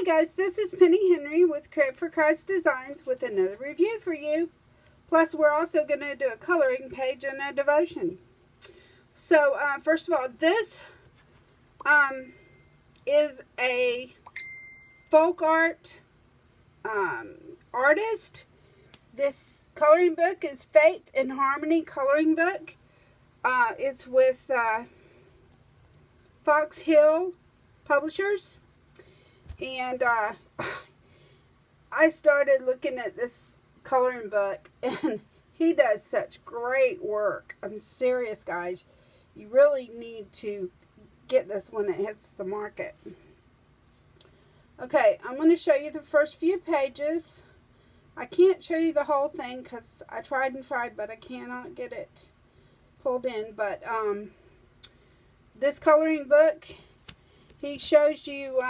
Hi guys, this is Penny Henry with Create for Christ Designs with another review for you. Plus we're also going to do a coloring page and a devotion. So first of all, this is a folk art artist. This coloring book is Faith in Harmony coloring book. It's with Fox Hill Publishers. And I started looking at this coloring book, and he does such great work. I'm serious, guys. You really need to get this when it hits the market. Okay, I'm going to show you the first few pages. I can't show you the whole thing because I tried and tried, but I cannot get it pulled in. But this coloring book, he shows you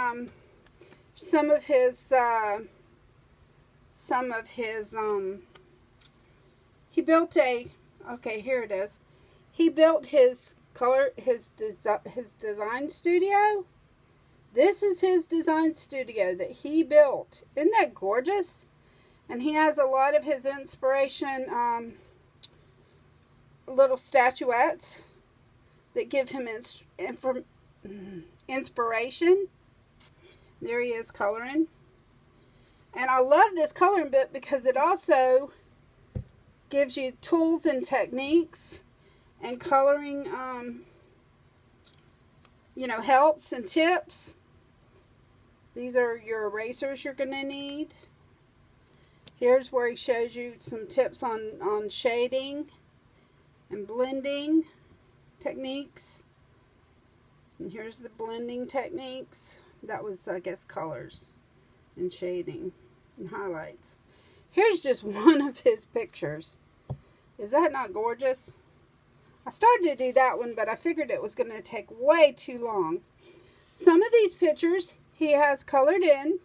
some of his he built okay, here it is. He built his design studio. This is his design studio that he built. Isn't that gorgeous? And he has a lot of his inspiration little statuettes that give him inspiration. There he is coloring. And I love this coloring book because it also gives you tools and techniques and coloring, helps and tips. These are your erasers you're going to need. Here's where he shows you some tips on shading and blending techniques. And here's the blending techniques. That was, I guess, colors and shading and highlights. Here's just one of his pictures. Is that not gorgeous? I started to do that one, but I figured it was going to take way too long. Some of these pictures he has colored in.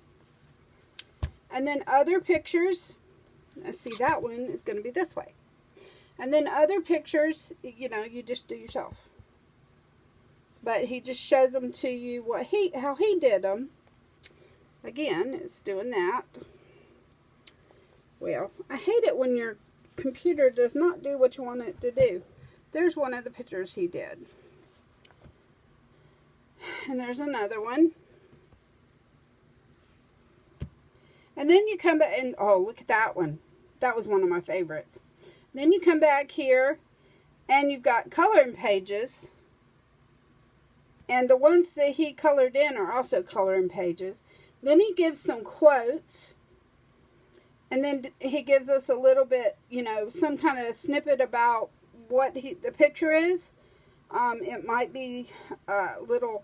And then other pictures, let's see, that one is going to be this way. And then other pictures, you just do yourself. But he just shows them to you how he did them. Again, it's doing that. Well, I hate it when your computer does not do what you want it to do. There's one of the pictures he did. And there's another one. And then you come back and, oh, look at that one. That was one of my favorites. Then you come back here and you've got coloring pages. And the ones that he colored in are also coloring pages. Then he gives some quotes. And then he gives us a little bit, some kind of snippet about what the picture is. It might be a little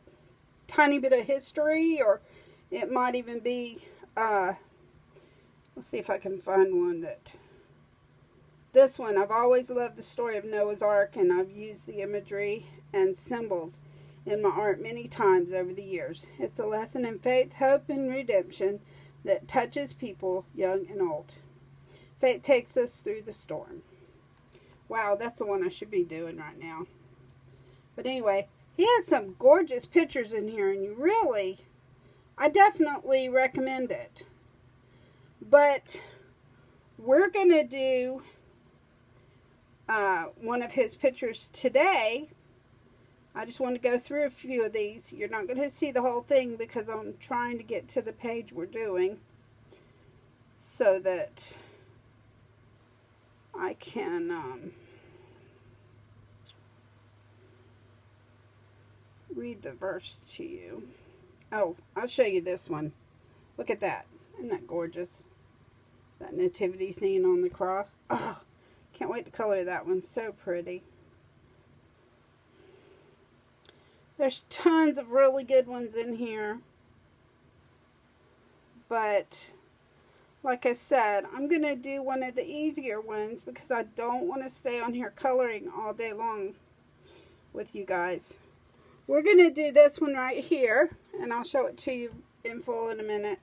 tiny bit of history, or it might even be, let's see if I can find one that, this one, I've always loved the story of Noah's Ark, and I've used the imagery and symbols in my art many times over the years. It's a lesson in faith, hope, and redemption that touches people young and old. Faith takes us through the storm. Wow, that's the one I should be doing right now. But anyway, he has some gorgeous pictures in here, and I definitely recommend it. But we're going to do one of his pictures today. I just want to go through a few of these. You're not going to see the whole thing because I'm trying to get to the page we're doing so that I can read the verse to you. Oh, I'll show you this one. Look at that. Isn't that gorgeous? That nativity scene on the cross. Oh, can't wait to color that one. So pretty. There's tons of really good ones in here. But, like I said, I'm going to do one of the easier ones because I don't want to stay on here coloring all day long with you guys. We're going to do this one right here, and I'll show it to you in full in a minute.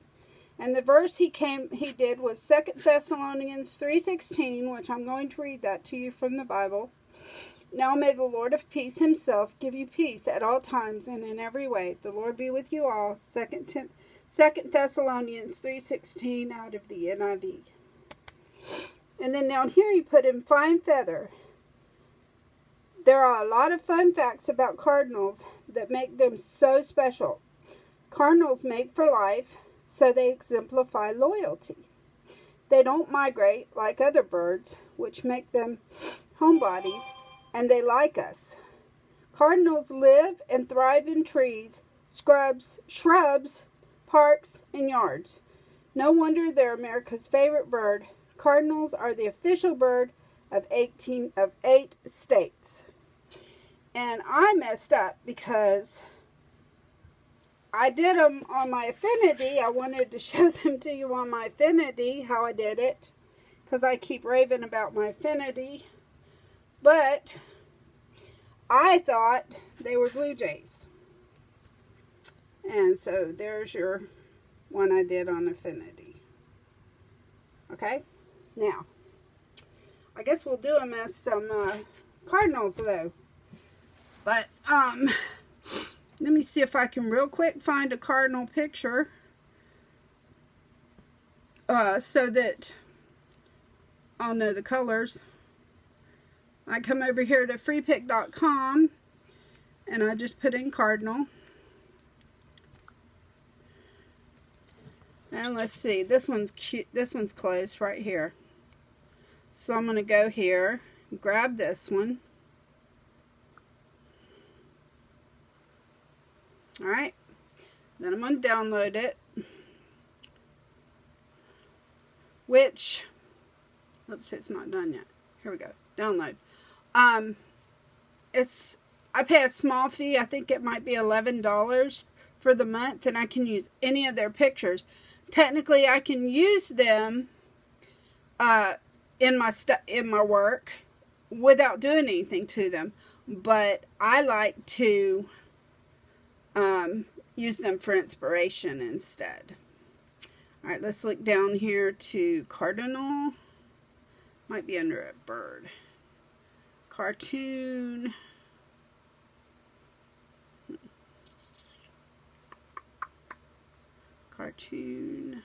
And the verse he did was 2 Thessalonians 3:16, which I'm going to read that to you from the Bible. Now may the Lord of peace himself give you peace at all times and in every way. The Lord be with you all. 2 Thessalonians 3:16 out of the NIV. And then down here he put in fine feather. There are a lot of fun facts about cardinals that make them so special. Cardinals mate for life, so they exemplify loyalty. They don't migrate like other birds, which make them homebodies, and they like us. Cardinals live and thrive in trees, shrubs, parks, and yards. No wonder they're America's favorite bird. Cardinals are the official bird of 8 states. And I messed up because I did them on my Affinity. I wanted to show them to you on my Affinity, how I did it, because I keep raving about my Affinity. But I thought they were Blue Jays. And so there's your one I did on Affinity. Okay? Now, I guess we'll do them as some cardinals, though. But, let me see if I can real quick find a cardinal picture. So that I'll know the colors. I come over here to freepik.com and I just put in cardinal. And let's see, this one's cute. This one's close right here. So I'm going to go here, grab this one. Alright, then I'm going to download it. Which, oops, it's not done yet. Here we go, download. I pay a small fee. I think it might be $11 for the month, and I can use any of their pictures. Technically, I can use them in my work without doing anything to them, but I like to use them for inspiration instead. All right, let's look down here to cardinal. Might be under a bird. Cartoon. Cartoon.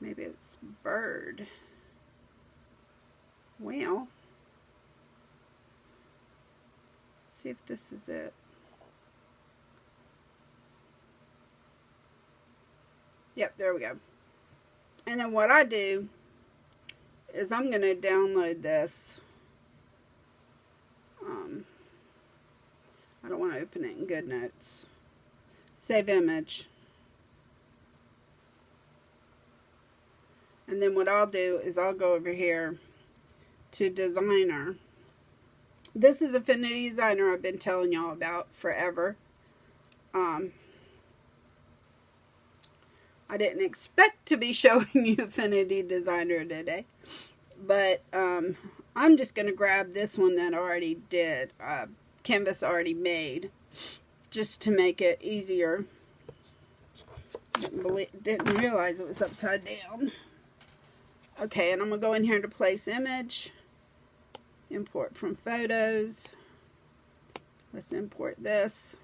Maybe it's bird. Well, see if this is it. Yep, there we go. And then what I do is I'm going to download this. I don't want to open it in GoodNotes. Save image. And then what I'll do is I'll go over here to Designer. This is Affinity Designer I've been telling y'all about forever. I didn't expect to be showing you Affinity Designer today. But I'm just going to grab this one that I already did. Canvas already made. Just to make it easier. Didn't realize it was upside down. Okay, and I'm going to go in here to place image. Import from photos. Let's import this.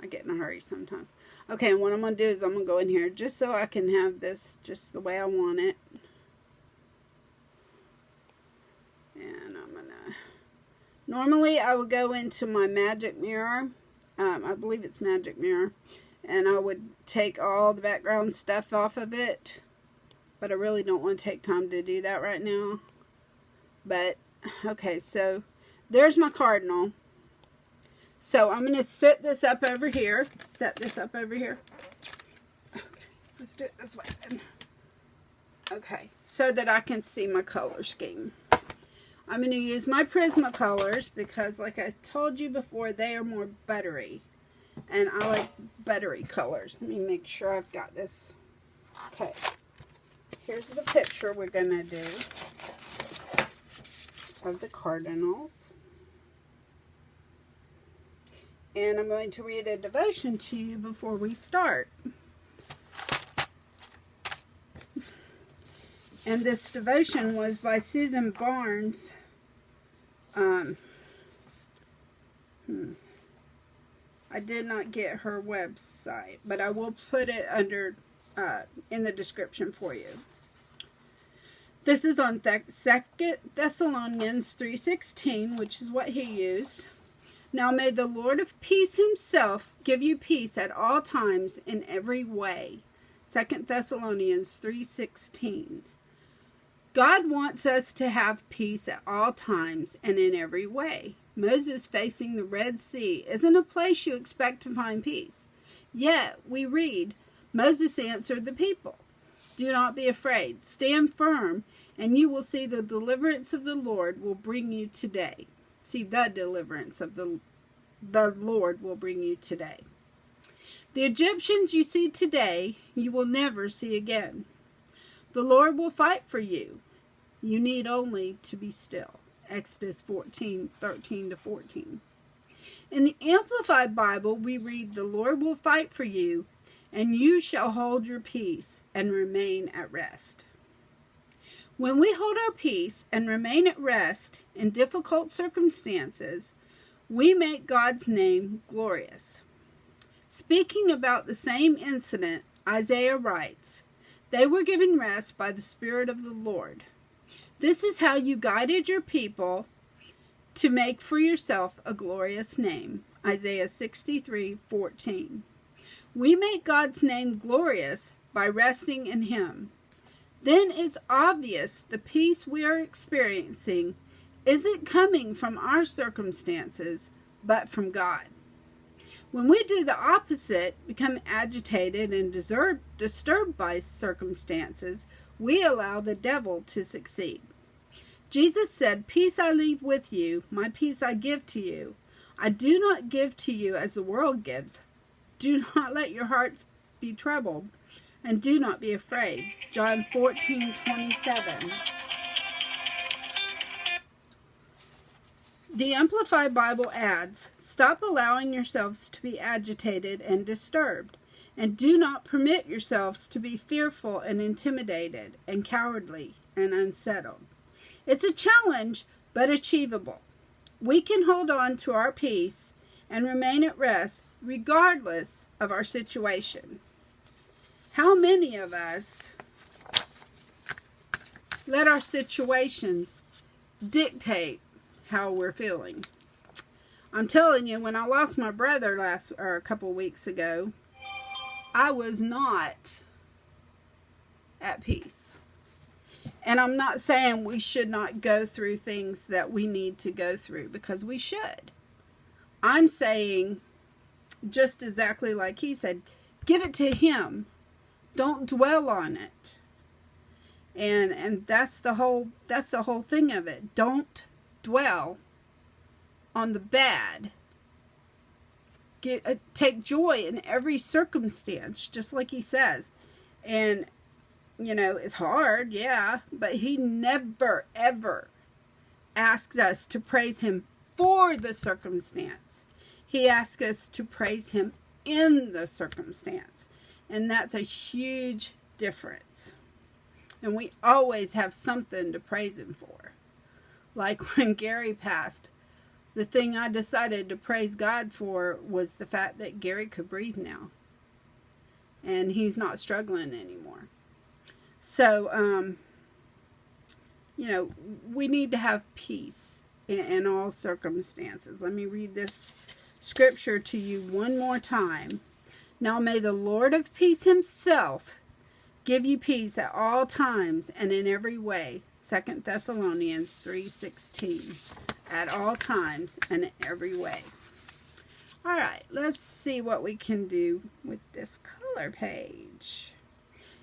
I get in a hurry sometimes. Okay, and what I'm going to do is I'm going to go in here just so I can have this just the way I want it. And I'm going to... Normally, I would go into my Magic Mirror. I believe it's Magic Mirror. And I would take all the background stuff off of it. But I really don't want to take time to do that right now. But, okay, so there's my cardinal. So I'm going to set this up over here. Okay, let's do it this way then. Okay, so that I can see my color scheme. I'm going to use my Prismacolors because, like I told you before, they are more buttery. And I like buttery colors. Let me make sure I've got this. Okay, here's the picture we're going to do of the cardinals. And I'm going to read a devotion to you before we start. And this devotion was by Susan Barnes. I did not get her website, but I will put it under in the description for you. This is on 2 Thessalonians 3:16, which is what he used. Now may the Lord of peace himself give you peace at all times in every way. 2 Thessalonians 3:16. God wants us to have peace at all times and in every way. Moses facing the Red Sea isn't a place you expect to find peace. Yet, we read, Moses answered the people, "Do not be afraid. Stand firm, and you will see the deliverance of the Lord will bring you today." See, the deliverance of the Lord will bring you today. The Egyptians you see today, you will never see again. The Lord will fight for you. You need only to be still. Exodus 14:13-14. In the Amplified Bible, we read, "The Lord will fight for you, and you shall hold your peace and remain at rest." When we hold our peace and remain at rest in difficult circumstances, we make God's name glorious. Speaking about the same incident, Isaiah writes, "They were given rest by the Spirit of the Lord. This is how you guided your people to make for yourself a glorious name." Isaiah 63:14. We make God's name glorious by resting in Him. Then it's obvious the peace we are experiencing isn't coming from our circumstances, but from God. When we do the opposite, become agitated and disturbed by circumstances, we allow the devil to succeed. Jesus said, "Peace I leave with you, my peace I give to you. I do not give to you as the world gives. Do not let your hearts be troubled, and do not be afraid." John 14:27. The Amplified Bible adds, "Stop allowing yourselves to be agitated and disturbed, and do not permit yourselves to be fearful and intimidated and cowardly and unsettled." It's a challenge, but achievable. We can hold on to our peace and remain at rest regardless of our situation. How many of us let our situations dictate how we're feeling? I'm telling you, when I lost my brother a couple weeks ago, I was not at peace. And I'm not saying we should not go through things that we need to go through, because we should. I'm saying, just exactly like he said, give it to Him. Don't dwell on it. And that's the whole thing of it. Don't dwell on the bad. Take joy in every circumstance, just like he says. And it's hard, yeah, but He never, ever asks us to praise Him for the circumstance. He asks us to praise Him in the circumstance. And that's a huge difference. And we always have something to praise Him for. Like when Gary passed, the thing I decided to praise God for was the fact that Gary could breathe now. And he's not struggling anymore. So, we need to have peace in all circumstances. Let me read this scripture to you one more time. "Now may the Lord of peace Himself give you peace at all times and in every way." 2 Thessalonians 3:16. At all times and in every way. All right, let's see what we can do with this color page.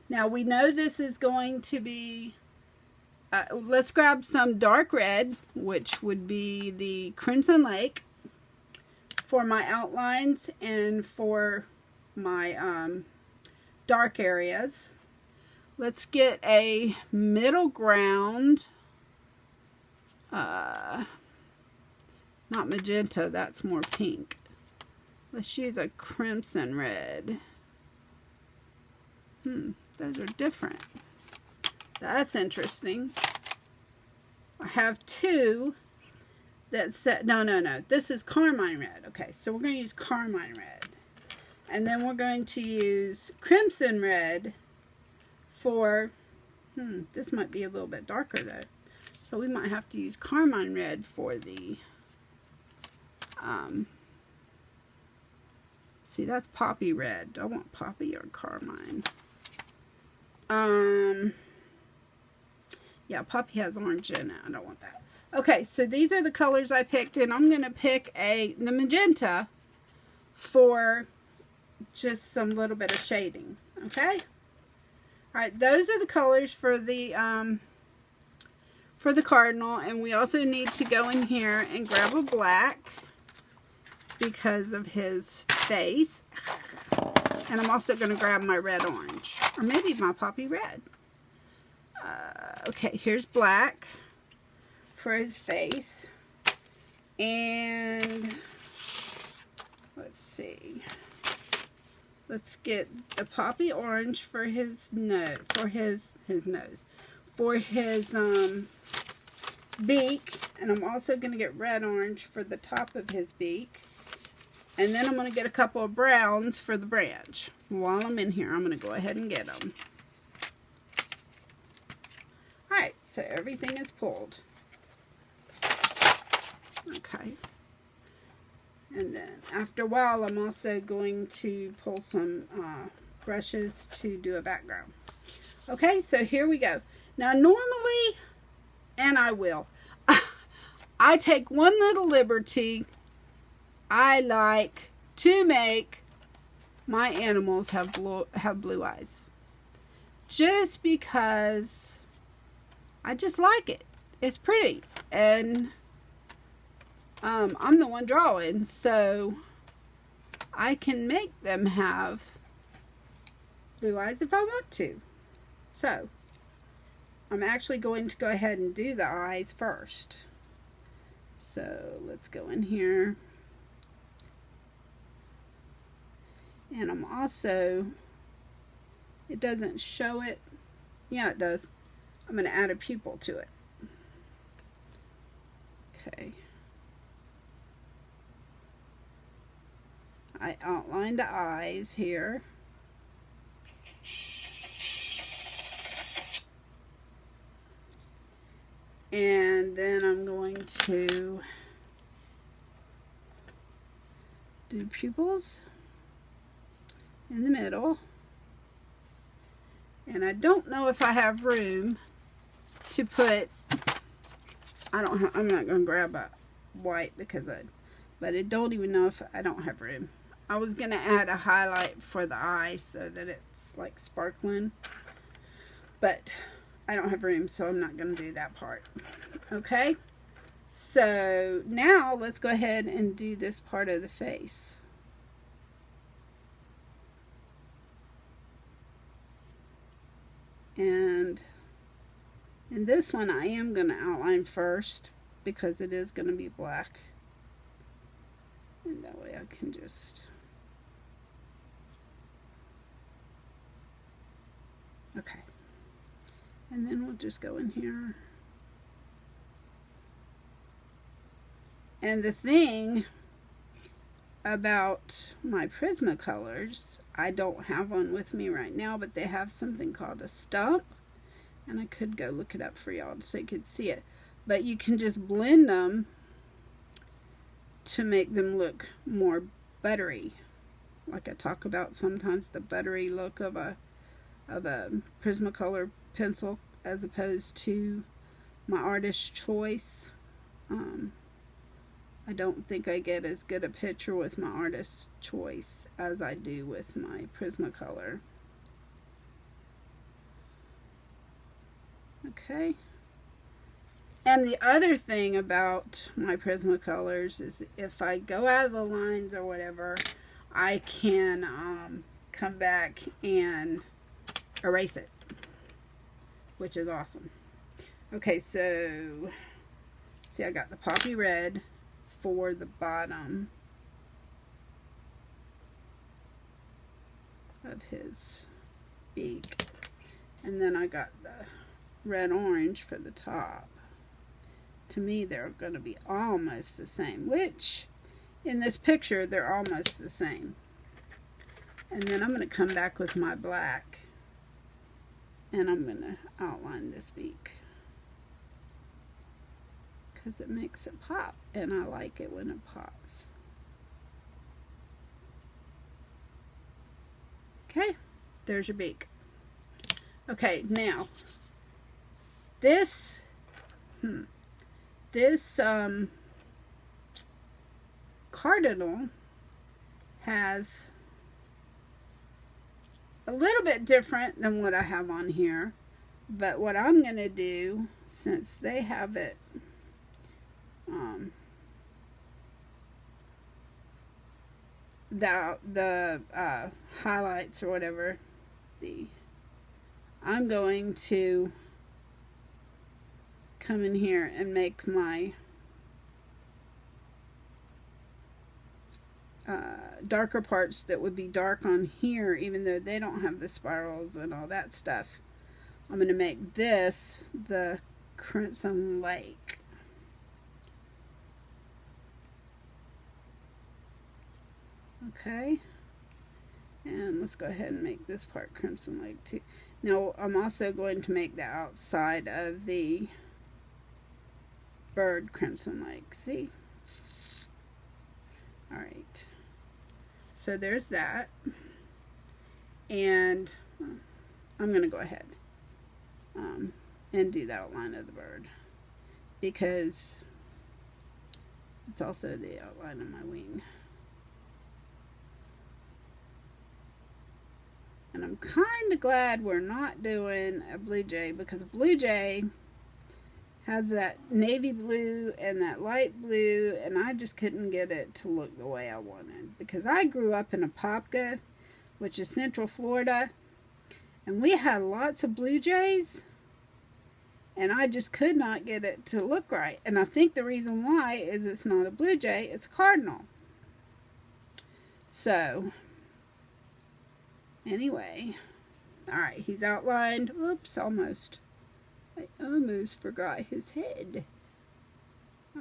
Now we know this is going to be, let's grab some dark red, which would be the Crimson Lake, for my outlines and for my dark areas. Let's get a middle ground, not magenta, that's more pink. Let's use a crimson red. Those are different. That's interesting. I have two that said, no. This is carmine red. Okay, so we're going to use carmine red. And then we're going to use crimson red for, this might be a little bit darker though. So we might have to use carmine red for the, see, that's poppy red. Do I want poppy or carmine? Yeah, poppy has orange in it. I don't want that. Okay, so these are the colors I picked, and I'm going to pick the magenta for just some little bit of shading. Okay? Alright, those are the colors for the cardinal, and we also need to go in here and grab a black because of his face. And I'm also going to grab my red orange, or maybe my poppy red. Okay, here's black for his face. And let's see. Let's get the poppy orange for his nose, for his nose. For his beak, and I'm also going to get red orange for the top of his beak. And then I'm going to get a couple of browns for the branch. While I'm in here, I'm going to go ahead and get them. Alright, so everything is pulled. Okay. And then after a while, I'm also going to pull some brushes to do a background. Okay, so here we go. Now normally, and I will, I take one little liberty. I like to make my animals have blue eyes. Just because I just like it. It's pretty. And I'm the one drawing, so I can make them have blue eyes if I want to. So I'm actually going to go ahead and do the eyes first. So let's go in here. And I'm also, it doesn't show it. Yeah, it does. I'm going to add a pupil to it. Okay. I outlined the eyes here. And then I'm going to do pupils in the middle. And I don't know if I have room to put, I'm not going to grab a white because but I don't even know if I don't have room. I was going to add a highlight for the eye so that it's like sparkling, but I don't have room, so I'm not going to do that part. Okay, so now let's go ahead and do this part of the face. And in this one, I am going to outline first because it is going to be black. And that way I can just... Okay. And then we'll just go in here. And the thing about my Prismacolors, I don't have one with me right now, but they have something called a stump. And I could go look it up for y'all so you could see it. But you can just blend them to make them look more buttery. Like I talk about sometimes the buttery look of a Prismacolor pencil as opposed to my Artist Choice. I don't think I get as good a picture with my Artist Choice as I do with my Prismacolor. Okay. And the other thing about my Prismacolors is if I go out of the lines or whatever, I can come back and erase it, which is awesome. Okay, so see, I got the poppy red for the bottom of his beak, and then I got the red orange for the top. To me, they're going to be almost the same, which in this picture, they're almost the same. And then I'm going to come back with my black, and I'm going to outline this beak, because it makes it pop, and I like it when it pops. Okay, there's your beak. Okay, now this cardinal has a little bit different than what I have on here, but what I'm going to do, since they have it the highlights or whatever, I'm going to come in here and make my darker parts that would be dark on here, even though they don't have the spirals and all that stuff. I'm going to make this the Crimson Lake. Okay, and let's go ahead and make this part Crimson Lake too. Now I'm also going to make the outside of the bird Crimson Lake. See? Alright, so there's that, and I'm going to go ahead and do the outline of the bird, because it's also the outline of my wing. And I'm kind of glad we're not doing a blue jay, because a blue jay has that navy blue and that light blue, and I just couldn't get it to look the way I wanted, because I grew up in Apopka, which is Central Florida, and we had lots of blue jays, and I just could not get it to look right. And I think the reason why is it's not a blue jay, it's a cardinal. So anyway, alright, he's outlined. Oops, almost. I almost forgot his head.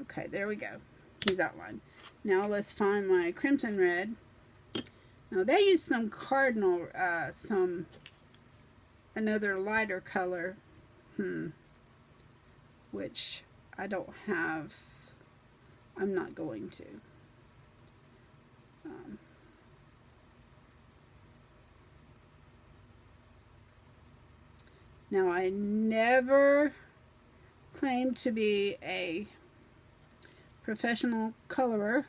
Okay, there we go. He's outlined. Now let's find my crimson red. Now they use some cardinal, another lighter color, which I don't have. I'm not going to. Now, I never claimed to be a professional colorer,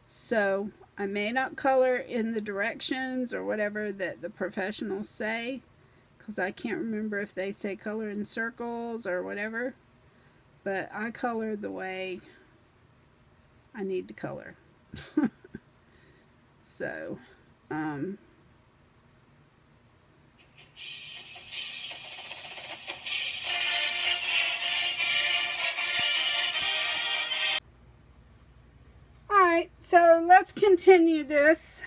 so I may not color in the directions or whatever that the professionals say, because I can't remember if they say color in circles or whatever, but I color the way I need to color. So, alright, so let's continue this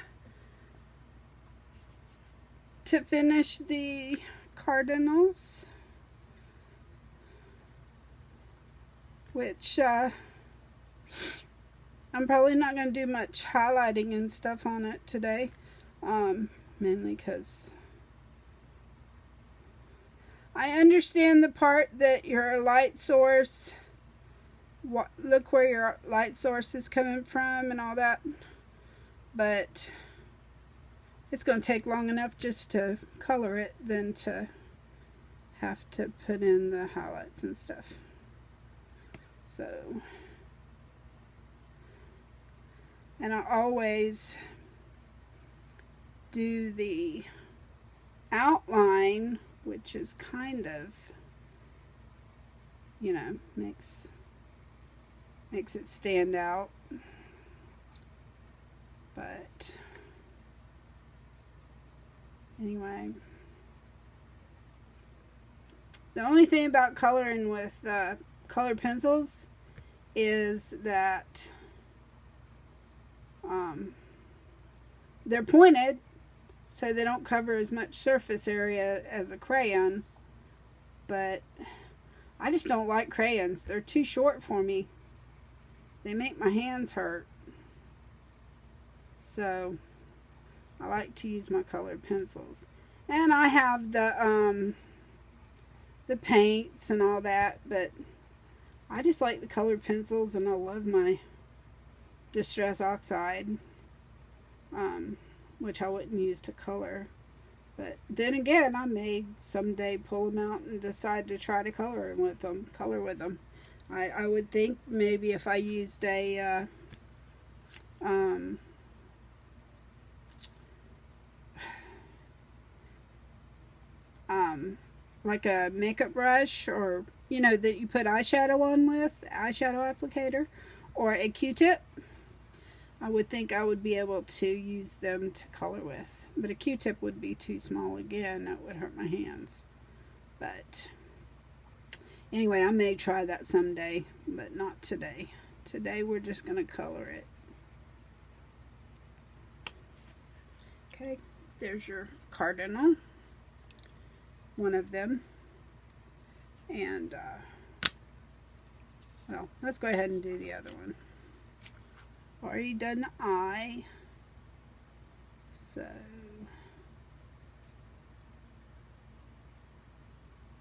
to finish the cardinals, which I'm probably not going to do much highlighting and stuff on it today, mainly because I understand the part that your light source, look where your light source is coming from and all that, but it's going to take long enough just to color it than to have to put in the highlights and stuff. So, and I always do the outline, which is kind of, you know, makes it stand out. But anyway, the only thing about coloring with colored pencils is that they're pointed, so they don't cover as much surface area as a crayon, but I just don't like crayons. They're too short for me. They make my hands hurt. So I like to use my colored pencils. And I have the paints and all that, but I just like the colored pencils, and I love my Distress Oxide, which I wouldn't use to color. But then again, I may someday pull them out and decide to try to color with them. I would think maybe if I used a like a makeup brush, or you know, that you put eyeshadow on with, eyeshadow applicator, or a Q-tip, I would think I would be able to use them to color with. But a Q-tip would be too small again. That would hurt my hands. But anyway, I may try that someday, but not today. Today we're just going to color it. Okay, there's your cardinal. One of them. And, well, let's go ahead and do the other one. Already done the eye. So,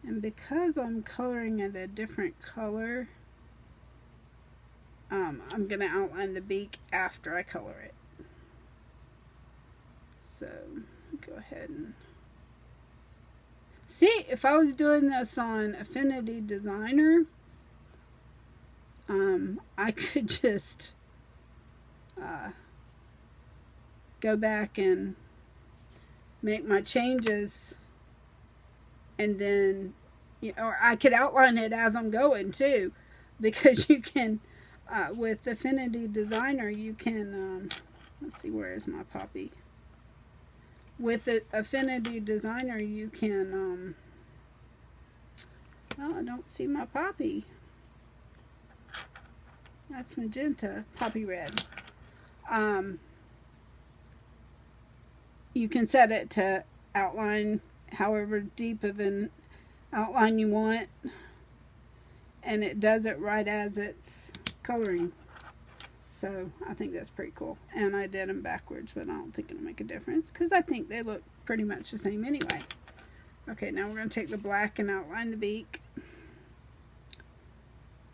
and because I'm coloring it a different color, I'm going to outline the beak after I color it. So, go ahead and see, if I was doing this on Affinity Designer, I could just go back and make my changes, and then, or I could outline it as I'm going too, because you can, with Affinity Designer, you can, let's see, where is my poppy? With the Affinity Designer, you can, well, I don't see my poppy. That's magenta, poppy red. You can set it to outline however deep of an outline you want, and it does it right as it's coloring. So I think that's pretty cool. And I did them backwards, but I don't think it'll make a difference because I think they look pretty much the same anyway. Okay, now we're going to take the black and outline the beak.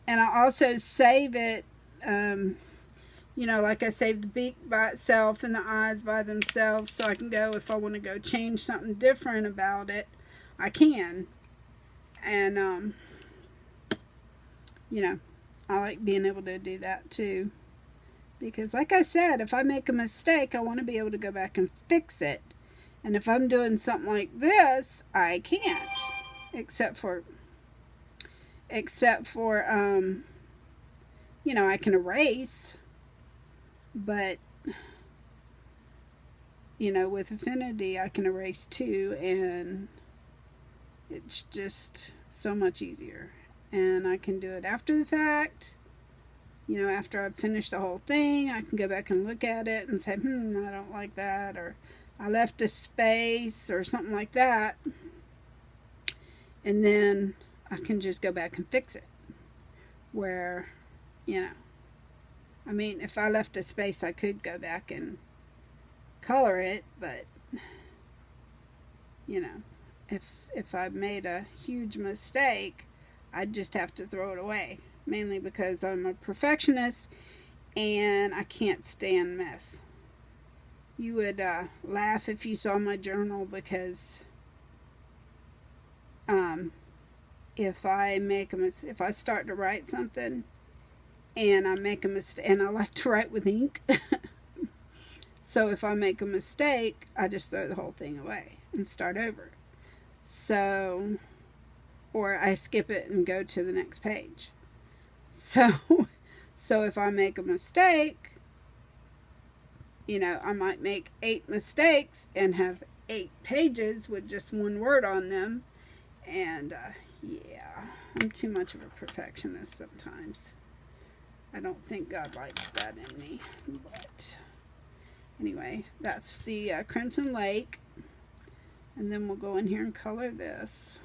And I also save it, you know, like I saved the beak by itself and the eyes by themselves, so I can go, if I want to go change something different about it, I can. And, you know, I like being able to do that too. Because like I said, if I make a mistake, I want to be able to go back and fix it. And if I'm doing something like this, I can't. Except for, you know, I can erase. But, you know, with Affinity, I can erase too. And it's just so much easier. And I can do it after the fact. You know, after I've finished the whole thing, I can go back and look at it and say, I don't like that, or I left a space, or something like that. And then I can just go back and fix it. Where, you know, I mean, if I left a space, I could go back and color it, but, you know, if I made a huge mistake, I'd just have to throw it away. Mainly because I'm a perfectionist and I can't stand mess. You would laugh if you saw my journal, because if I start to write something and I make a mistake, and I like to write with ink, so if I make a mistake, I just throw the whole thing away and start over. So, or I skip it and go to the next page. So if I make a mistake, you know, I might make 8 mistakes and have 8 pages with just one word on them. And, yeah, I'm too much of a perfectionist sometimes. I don't think God likes that in me. But anyway, that's the Crimson Lake. And then we'll go in here and color this.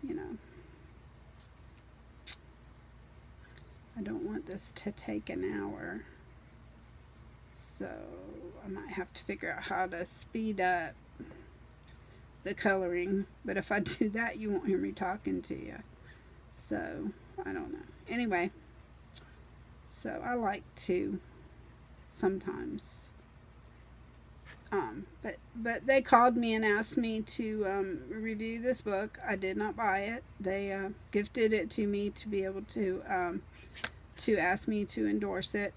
you know, I don't want this to take an hour. So I might have to figure out how to speed up the coloring. But if I do that, you won't hear me talking to you. So I don't know. Anyway, so I like to sometimes. But they called me and asked me to review this book. I did not buy it. They gifted it to me to be able to ask me to endorse it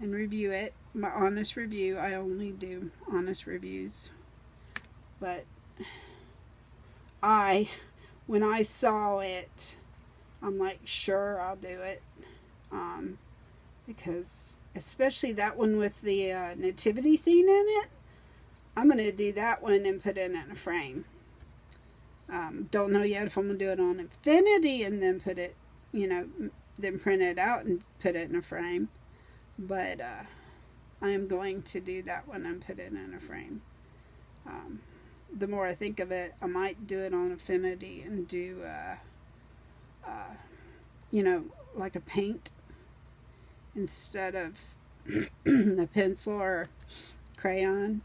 and review it. My honest review. I only do honest reviews. But when I saw it, I'm like, sure, I'll do it. Because especially that one with the nativity scene in it, I'm going to do that one and put it in a frame. Don't know yet if I'm going to do it on Infinity and then put it, then print it out and put it in a frame. But I am going to do that one and put it in a frame. The more I think of it, I might do it on Infinity and do, like a paint instead of a pencil or crayon.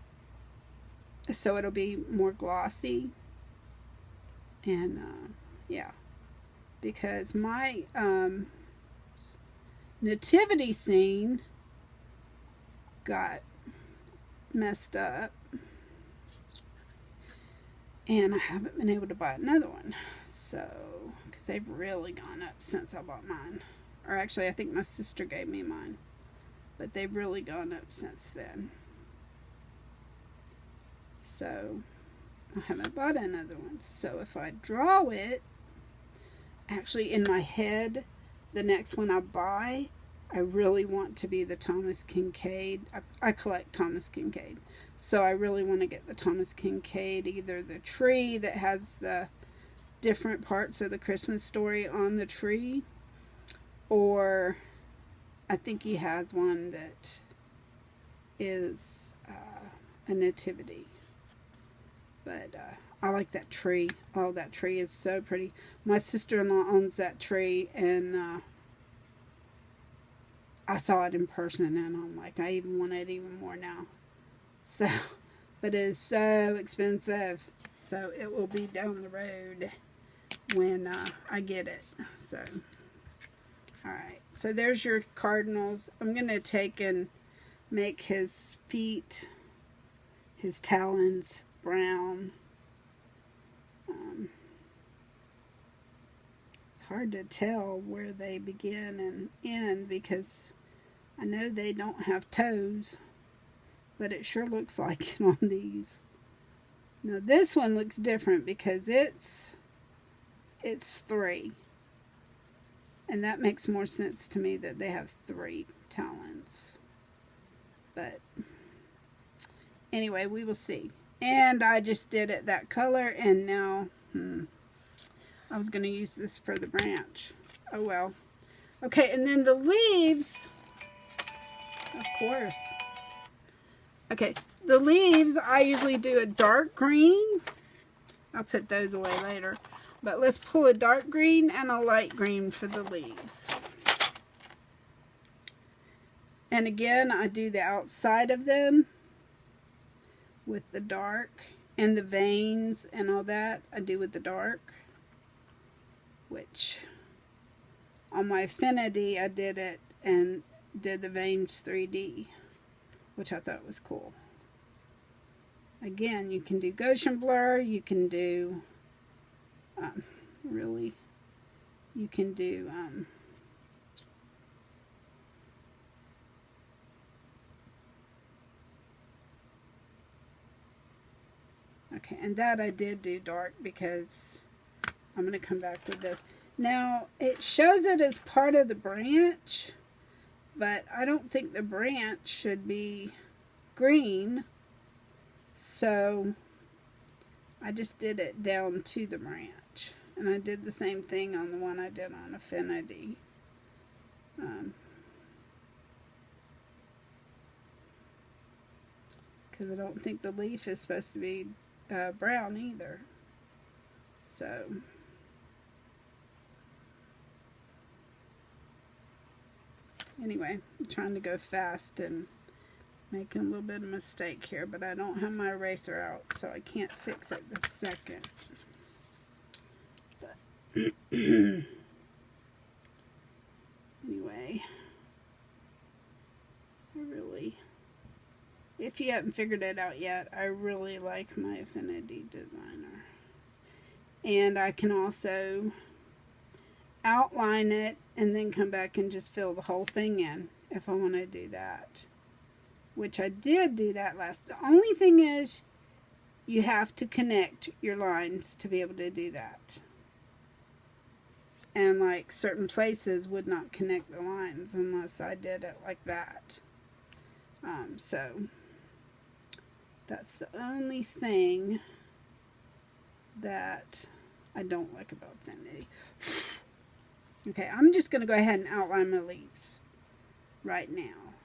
So it'll be more glossy. And, yeah. Because my nativity scene got messed up. And I haven't been able to buy another one. So, because they've really gone up since I bought mine. Or actually, I think my sister gave me mine. But they've really gone up since then. So, I haven't bought another one. So, if I draw it, actually in my head, the next one I buy, I really want to be the Thomas Kinkade. I collect Thomas Kinkade. So I really want to get the Thomas Kinkade, either the tree that has the different parts of the Christmas story on the tree, or I think he has one that is a nativity. But I like that tree. Oh, that tree is so pretty. My sister-in-law owns that tree, and I saw it in person, and I'm like, I even want it even more now. So, but it is so expensive. So it will be down the road when I get it. So, alright. So there's your cardinals. I'm going to take and make his feet, his talons, brown. It's hard to tell where they begin and end because I know they don't have toes. But it sure looks like it on these. Now this one looks different because it's 3. And that makes more sense to me that they have 3 talons. But anyway, we will see. And I just did it that color, and now I was going to use this for the branch. Oh well. Okay, and then the leaves, of course. Okay, the leaves, I usually do a dark green. I'll put those away later. But let's pull a dark green and a light green for the leaves. And again, I do the outside of them with the dark, and the veins and all that I do with the dark. Which, on my Affinity, I did it and did the veins 3D. Which I thought was cool. Again, you can do Gaussian blur. You can do, you can do, okay, and that I did do dark because I'm going to come back with this. Now, it shows it as part of the branch. But I don't think the branch should be green. So I just did it down to the branch. And I did the same thing on the one I did on Affinity. Because I don't think the leaf is supposed to be brown either. So anyway, I'm trying to go fast and making a little bit of mistake here, but I don't have my eraser out, so I can't fix it this second. But anyway, if you haven't figured it out yet, I really like my Affinity Designer. And I can also outline it and then come back and just fill the whole thing in if I want to do that. Which I did do that last. The only thing is you have to connect your lines to be able to do that. And like certain places would not connect the lines unless I did it like that. So that's the only thing that I don't like about Affinity. Okay, I'm just going to go ahead and outline my leaves right now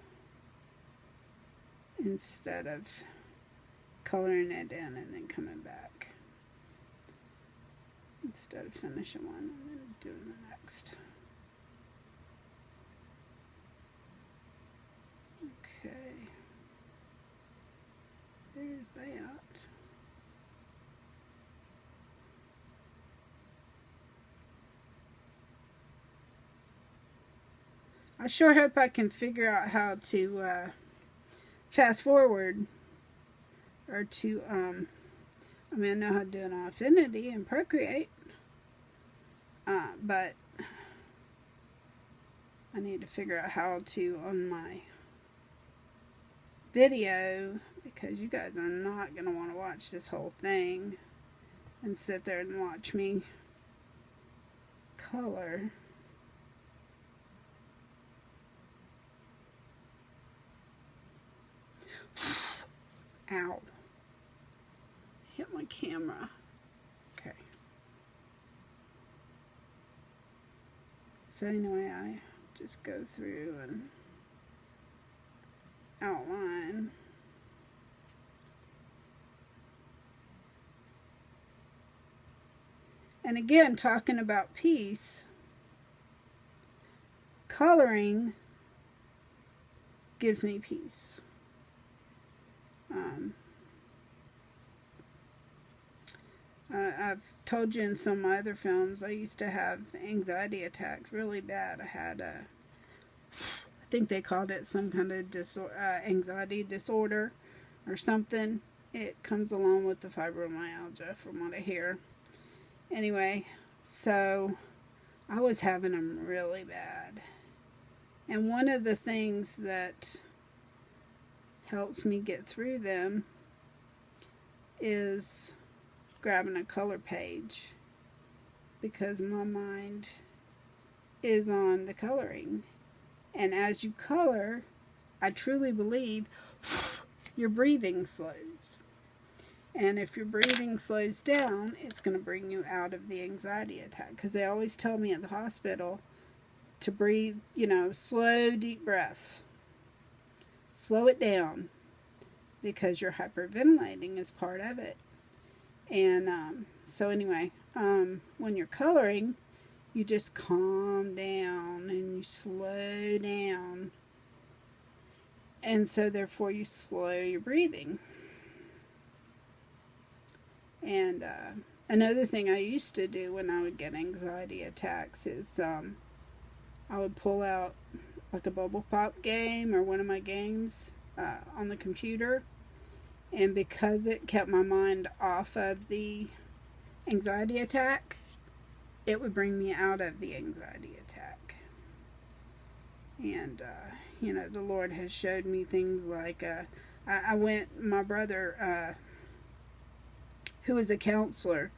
instead of coloring it in and then coming back. Instead of finishing one and then doing the next. Okay. There's that. I sure hope I can figure out how to fast forward or to I mean, I know how to do it on Affinity and Procreate, but I need to figure out how to on my video, because you guys are not going to want to watch this whole thing and sit there and watch me color. Ow. Hit my camera. Okay. So anyway, I just go through and outline. And again, talking about peace, coloring gives me peace. I've told you in some of my other films, I used to have anxiety attacks really bad. I had I think they called it some kind of anxiety disorder or something. It comes along with the fibromyalgia from what I hear. Anyway, so I was having them really bad. And one of the things that helps me get through them is grabbing a color page, because my mind is on the coloring. And as you color, I truly believe your breathing slows. And if your breathing slows down, it's going to bring you out of the anxiety attack. Because they always tell me at the hospital to breathe, slow, deep breaths. Slow it down, because your hyperventilating is part of it. And so anyway, when you're coloring, you just calm down and you slow down. And so therefore you slow your breathing. And another thing I used to do when I would get anxiety attacks is I would pull out like a Bubble Pop game or one of my games on the computer. And because it kept my mind off of the anxiety attack, it would bring me out of the anxiety attack. And, the Lord has showed me things like, my brother, who is a counselor,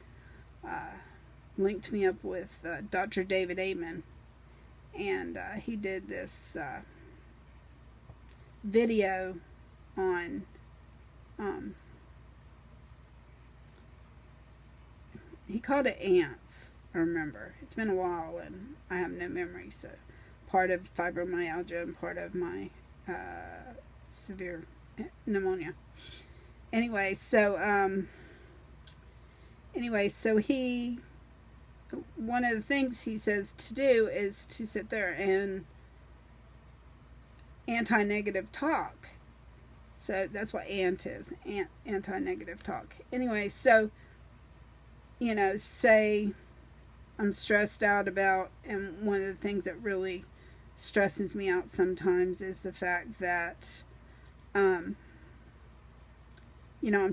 linked me up with Dr. David Amen. And he did this video on he called it ants. I remember. It's been a while and I have no memory, so part of fibromyalgia and part of my severe pneumonia. Anyway, so Anyway, so one of the things he says to do is to sit there and anti-negative talk. So that's what is, anti-negative talk. Anyway, so, say I'm stressed out about, and one of the things that really stresses me out sometimes is the fact that, I'm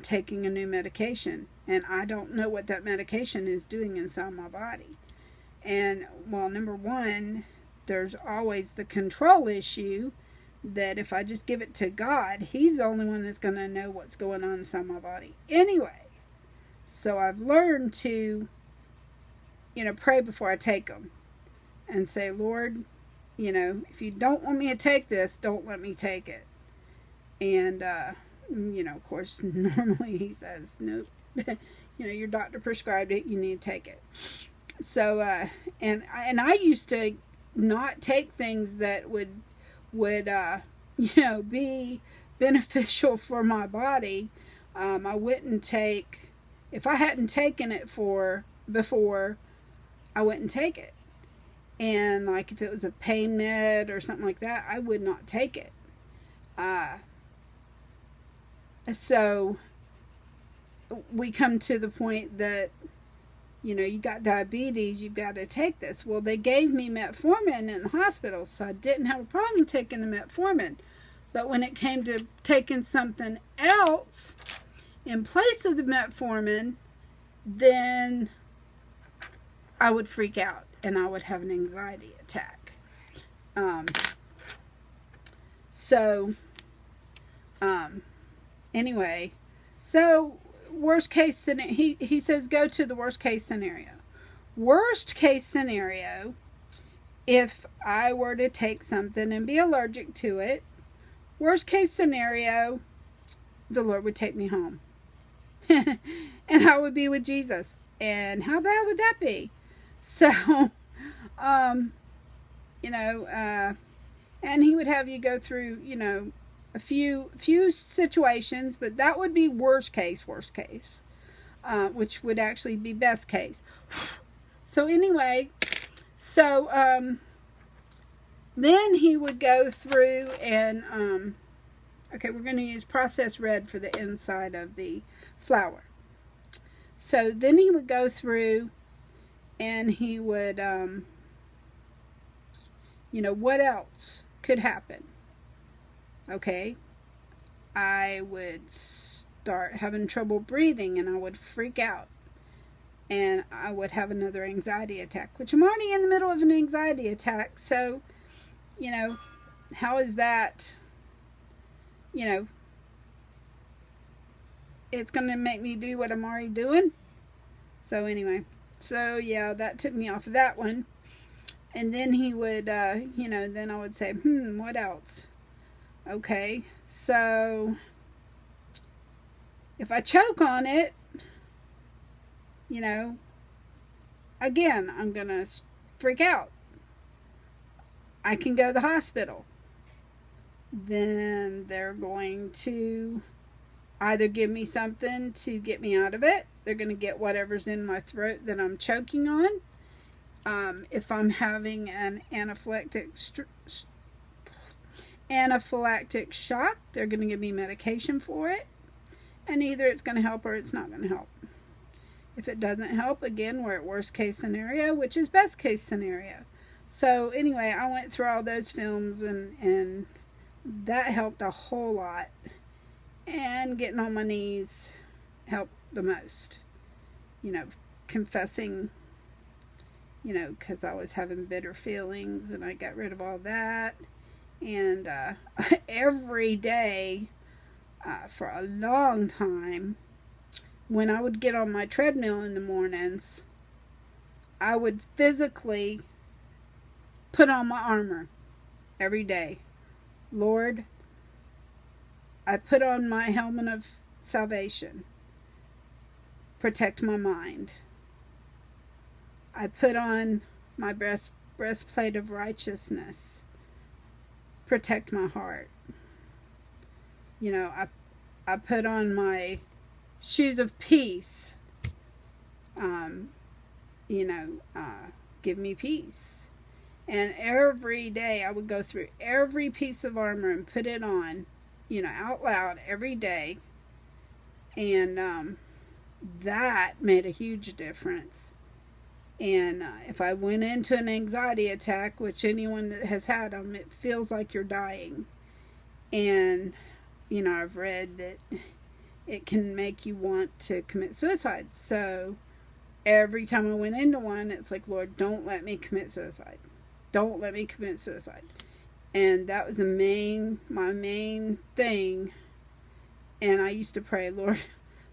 taking a new medication, and I don't know what that medication is doing inside my body. And, well, number one, there's always the control issue that if I just give it to God, He's the only one that's going to know what's going on inside my body. Anyway, so I've learned to, pray before I take them and say, Lord, if you don't want me to take this, don't let me take it. And, of course, normally He says, nope, your doctor prescribed it, you need to take it. So, and I used to not take things that would be beneficial for my body. I wouldn't take, if I hadn't taken it before, I wouldn't take it. And like if it was a pain med or something like that, I would not take it. So we come to the point that, you got diabetes, you've got to take this. Well, they gave me metformin in the hospital, so I didn't have a problem taking the metformin. But when it came to taking something else in place of the metformin, then I would freak out and I would have an anxiety attack. Anyway, so worst case scenario, he says go to the worst case scenario. Worst case scenario, if I were to take something and be allergic to it, worst case scenario, the Lord would take me home. And I would be with Jesus. And how bad would that be? So, and He would have you go through, a few situations, but that would be worst case, which would actually be best case. So anyway, then He would go through and, okay, we're going to use processed red for the inside of the flour. So then He would go through and He would, what else could happen? Okay, I would start having trouble breathing and I would freak out and I would have another anxiety attack, which I'm already in the middle of an anxiety attack. So, how is that, it's going to make me do what I'm already doing. So anyway, that took me off of that one. And then He would, then I would say, what else? Okay, so if I choke on it, again, I'm going to freak out. I can go to the hospital. Then they're going to either give me something to get me out of it. They're going to get whatever's in my throat that I'm choking on. If I'm having an anaphylactic shock, they're going to give me medication for it. And either it's going to help or it's not going to help. If it doesn't help, again, we're at worst case scenario, which is best case scenario. So anyway, I went through all those films and that helped a whole lot. And getting on my knees helped the most. Confessing, because I was having bitter feelings and I got rid of all that. And every day for a long time, when I would get on my treadmill in the mornings, I would physically put on my armor every day. Lord, I put on my helmet of salvation. Protect my mind. I put on my breastplate of righteousness. Protect my heart. I put on my shoes of peace. um, you know, give me peace. And every day I would go through every piece of armor and put it on, out loud every day. And that made a huge difference. And if I went into an anxiety attack, which anyone that has had them, it feels like you're dying. And, I've read that it can make you want to commit suicide. So every time I went into one, it's like, Lord, don't let me commit suicide. Don't let me commit suicide. And that was my main thing. And I used to pray, Lord,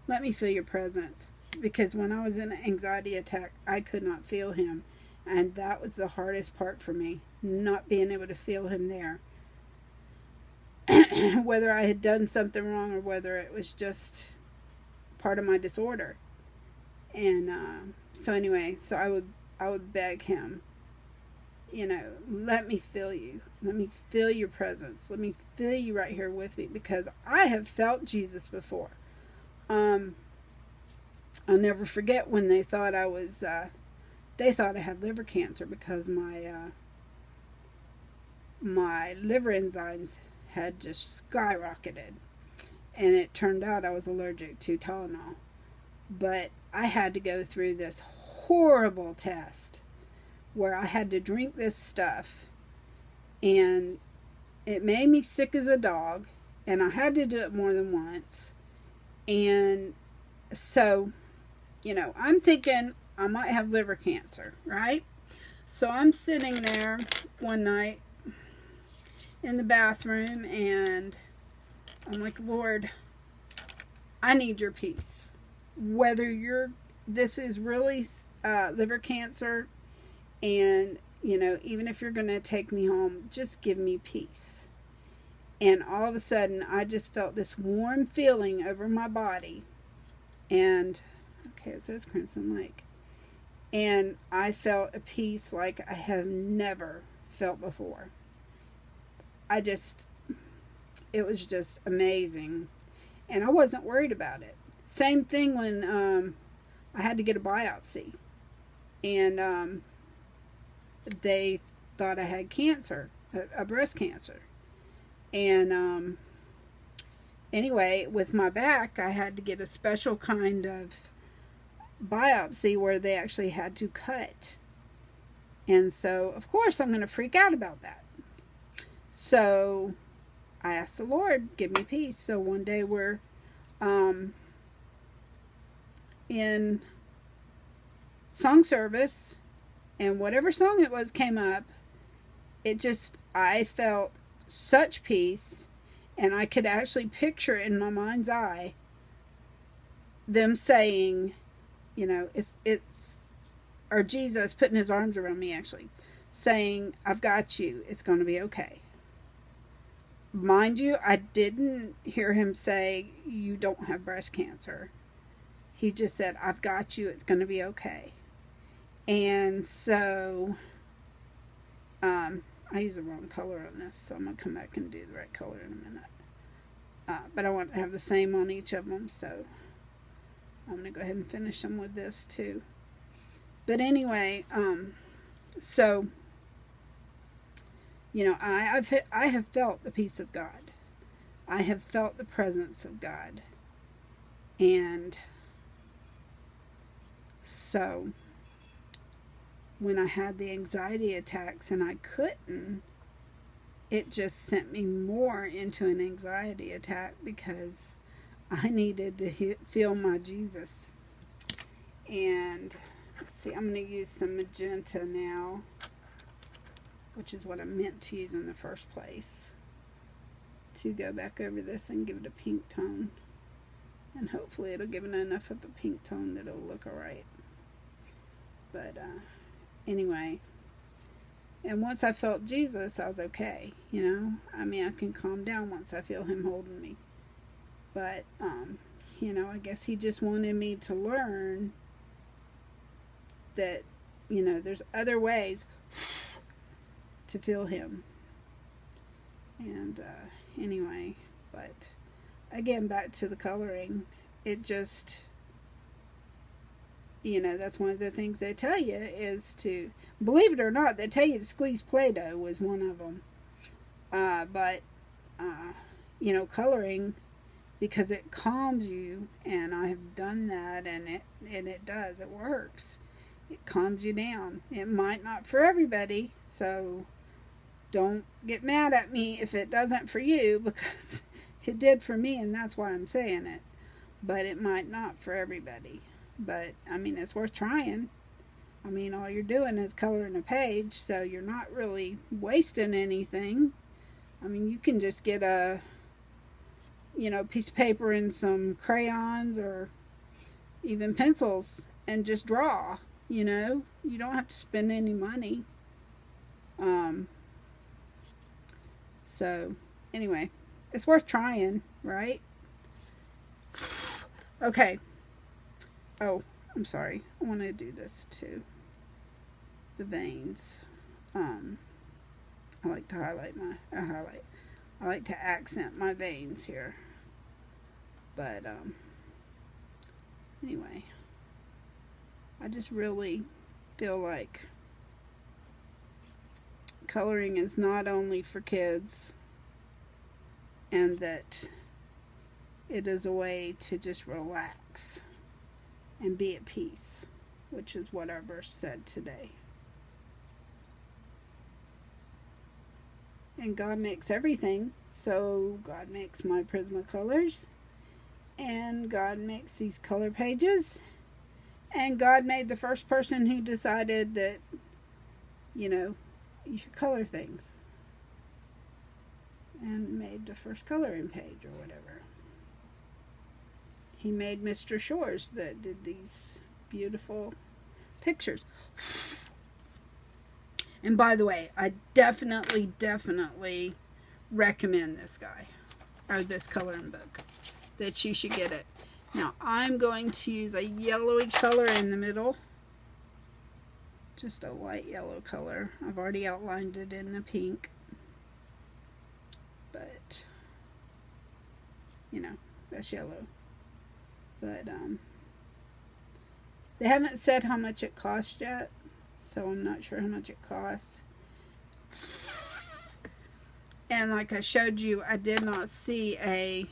let me feel your presence. Because when I was in an anxiety attack, I could not feel him. And that was the hardest part for me, not being able to feel him there. Whether I had done something wrong or whether it was just part of my disorder. And so anyway, so I would beg him, let me feel you. Let me feel your presence. Let me feel you right here with me, because I have felt Jesus before. I'll never forget when they thought I had liver cancer, because my liver enzymes had just skyrocketed, and it turned out I was allergic to Tylenol. But I had to go through this horrible test where I had to drink this stuff, and it made me sick as a dog, and I had to do it more than once. And so, I'm thinking I might have liver cancer, right? So I'm sitting there one night in the bathroom, and I'm like, Lord, I need your peace. Whether this is really liver cancer, and even if you're going to take me home, just give me peace. And all of a sudden, I just felt this warm feeling over my body. And okay, it says Crimson Lake. And I felt a peace like I have never felt before. It was just amazing. And I wasn't worried about it. Same thing when I had to get a biopsy. And they thought I had cancer, a breast cancer. And anyway, with my back, I had to get a special kind of biopsy where they actually had to cut. And so, of course, I'm going to freak out about that. So I asked the Lord, give me peace. So one day we're in song service, and whatever song it was came up. I felt such peace, and I could actually picture in my mind's eye them saying, or Jesus putting his arms around me, actually saying, I've got you, it's going to be okay. Mind you, I didn't hear him say, you don't have breast cancer. He just said, I've got you, it's going to be okay. And so I use the wrong color on this, so I'm going to come back and do the right color in a minute. But I want to have the same on each of them, so I'm going to go ahead and finish them with this too. But anyway, so, I have felt the peace of God. I have felt the presence of God. And so when I had the anxiety attacks and I couldn't, it just sent me more into an anxiety attack, because I needed to feel my Jesus. And let's see, I'm going to use some magenta now, which is what I meant to use in the first place, to go back over this and give it a pink tone. And hopefully it'll give it enough of a pink tone that it'll look alright. But anyway, and once I felt Jesus, I was okay, I can calm down once I feel him holding me. But, I guess he just wanted me to learn that, there's other ways to feel him. And anyway, but again, back to the coloring, it just, you know, that's one of the things they tell you is to, believe it or not, they tell you to squeeze Play-Doh was one of them. But you know, coloring, because it calms you, and I have done that, and it does, it works. It calms you down. It might not for everybody, so don't get mad at me if it doesn't for you, because it did for me, and that's why I'm saying it. But it might not for everybody. But I mean, it's worth trying. I mean, all you're doing is coloring a page, so you're not really wasting anything. I mean, you can just get a, you know, piece of paper and some crayons or even pencils and just draw. You know, you don't have to spend any money. So anyway, it's worth trying, right? Okay. Oh, I'm sorry. I want to do this too. The veins. I like to highlight I like to accent my veins here. But anyway, I just really feel like coloring is not only for kids, and that it is a way to just relax and be at peace, which is what our verse said today. And God makes everything, so God makes my Prismacolors, and God makes these color pages, and God made the first person who decided that, you know, you should color things, and made the first coloring page or whatever. He made Mr. Shores that did these beautiful pictures. And by the way, I definitely recommend this guy, or this coloring book, that you should get it. Now, I'm going to use a yellowy color in the middle. Just a light yellow color. I've already outlined it in the pink. But, you know, that's yellow. But, they haven't said how much it costs yet, so I'm not sure how much it costs. And like I showed you, I did not see a,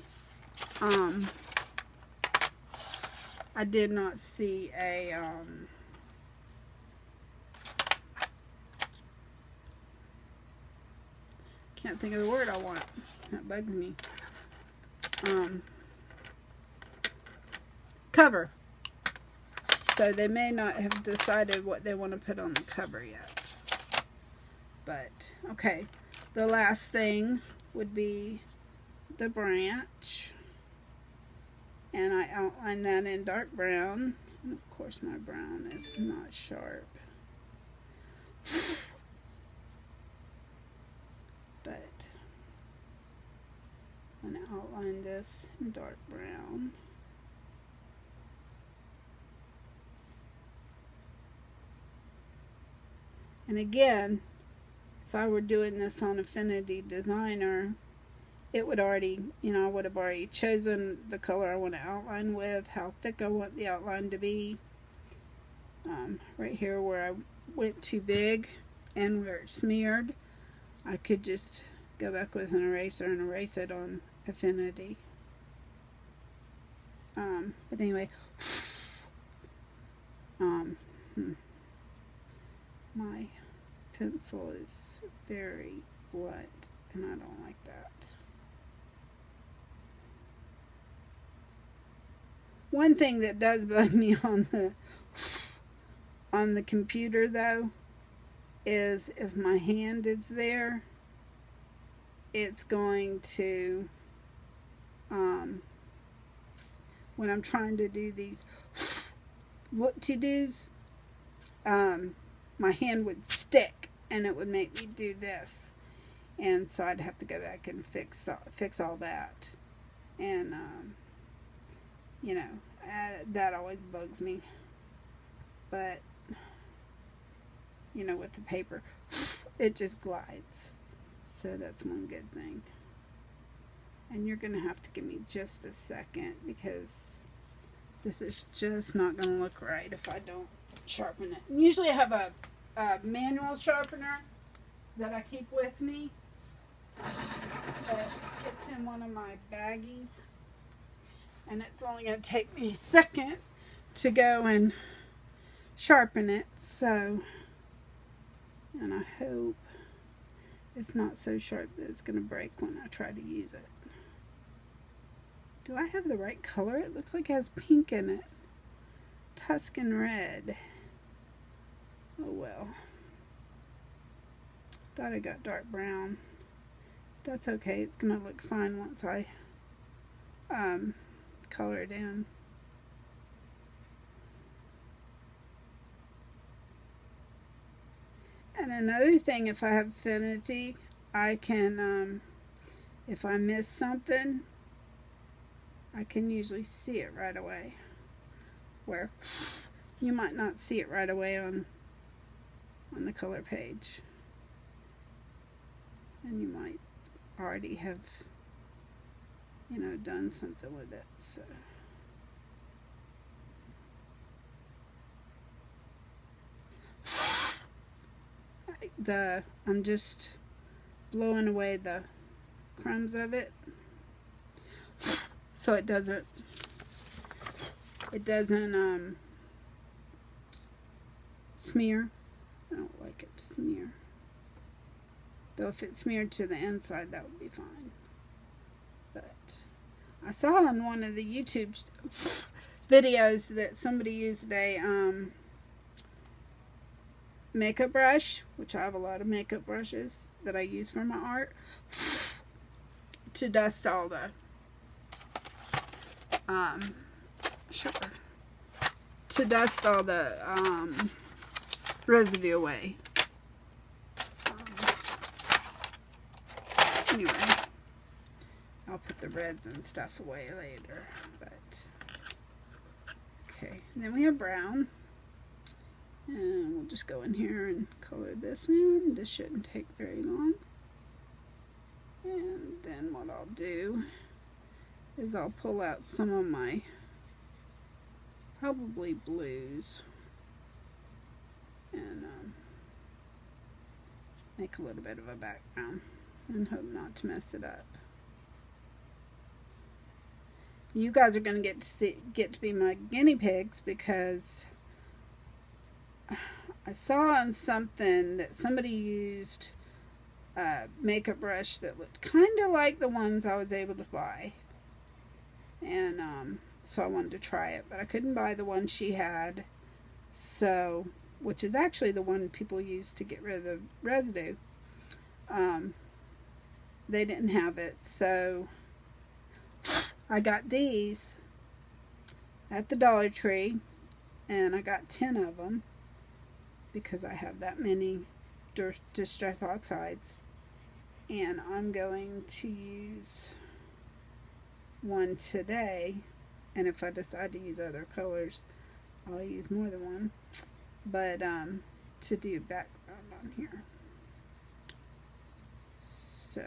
can't think of the word I want. That bugs me. Cover. So they may not have decided what they want to put on the cover yet. But, okay. The last thing would be the branch. And I outlined that in dark brown. And of course my brown is not sharp. But I'm going to outline this in dark brown. And again, if I were doing this on Affinity Designer, it would already, you know, I would have already chosen the color I want to outline with, how thick I want the outline to be. Right here where I went too big and where it smeared, I could just go back with an eraser and erase it on Affinity. But anyway, my pencil is very blunt and I don't like that. One thing that does bug me on the computer though is if my hand is there, it's going to when I'm trying to do these what-to-dos, my hand would stick and it would make me do this, and so I'd have to go back and fix all that. And you know, that always bugs me. But you know, with the paper, it just glides, so that's one good thing. And you're gonna have to give me just a second because This is just not going to look right if I don't sharpen it. And usually I have a manual sharpener that I keep with me. But it's in one of my baggies. And it's only going to take me a second to go and sharpen it. So, and I hope it's not so sharp that it's going to break when I try to use it. Do I have the right color? It looks like it has pink in it. Tuscan red. Oh well. Thought I got dark brown. That's okay. It's going to look fine once I color it in. And another thing, if I have affinity, I can, if I miss something, I can usually see it right away. Where you might not see it right away on the color page. And you might already have, you know, done something with it. So I'm just blowing away the crumbs of it so it doesn't smear. I don't like it to smear. Though if it smeared to the inside, that would be fine. But I saw on one of the YouTube videos that somebody used a makeup brush, which I have a lot of makeup brushes that I use for my art, to dust all the residue away. Anyway, I'll put the reds and stuff away later. But okay, and then we have brown, and we'll just go in here and color this in. This shouldn't take very long. And then what I'll do is I'll pull out some of my probably blues and make a little bit of a background and hope not to mess it up. You guys are going to get to be my guinea pigs, because I saw on something that somebody used a makeup brush that looked kind of like the ones I was able to buy, and so I wanted to try it, but I couldn't buy the one she had, so, which is actually the one people use to get rid of the residue. They didn't have it, so I got these at the Dollar Tree, and I got 10 of them because I have that many Distress Oxides, and I'm going to use one today, and if I decide to use other colors, I'll use more than one, but to do background on here. So,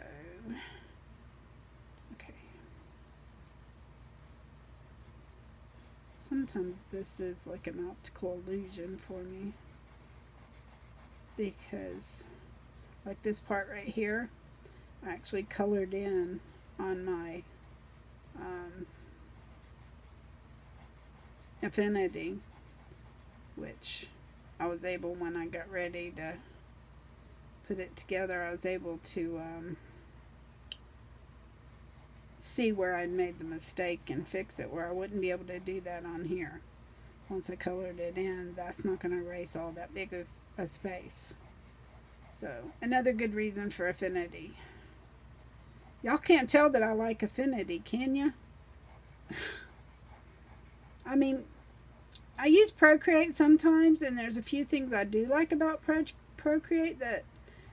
okay. Sometimes this is like an optical illusion for me, because like this part right here, I actually colored in on my Affinity, which I was able, when I got ready to put it together, I was able to see where I'd made the mistake and fix it, where I wouldn't be able to do that on here. Once I colored it in, that's not going to erase all that big of a space. So, another good reason for Affinity. Y'all can't tell that I like Affinity, can you? I mean, I use Procreate sometimes, and there's a few things I do like about Procreate that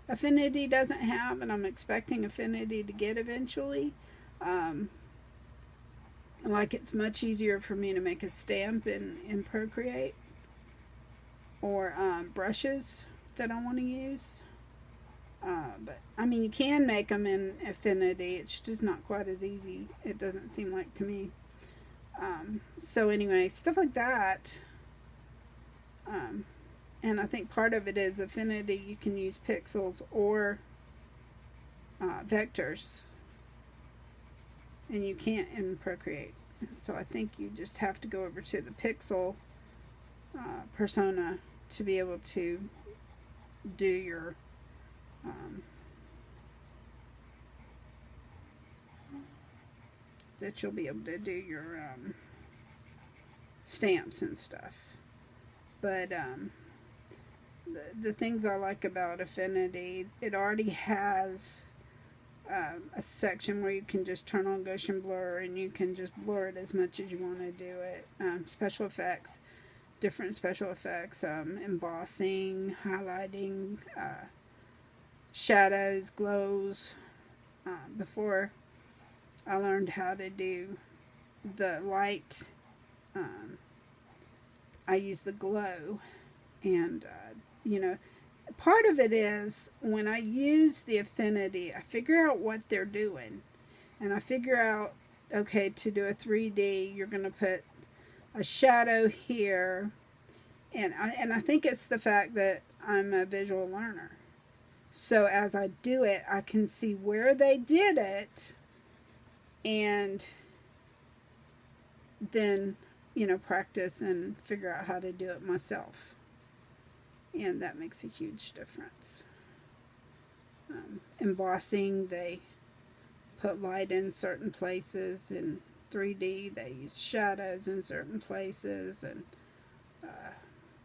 Affinity doesn't have, and I'm expecting Affinity to get eventually. Like, it's much easier for me to make a stamp in Procreate, or brushes that I want to use. But I mean, you can make them in Affinity. It's just not quite as easy, it doesn't seem like to me. So anyway, stuff like that. And I think part of it is Affinity. You can use pixels or vectors, and you can't in Procreate. So I think you just have to go over to the pixel persona to be able to do your that you'll be able to do your stamps and stuff. But the things I like about Affinity, it already has a section where you can just turn on Gaussian blur and you can just blur it as much as you want to do it. Special effects, different special effects, embossing, highlighting, shadows, glows. Before I learned how to do the light, I use the glow, and you know, part of it is when I use the Affinity, I figure out what they're doing, and I figure out, okay, to do a 3D, you're going to put a shadow here, and I think it's the fact that I'm a visual learner. So as I do it, I can see where they did it, and then, you know, practice and figure out how to do it myself. And that makes a huge difference. Embossing, they put light in certain places. In 3D, they use shadows in certain places, and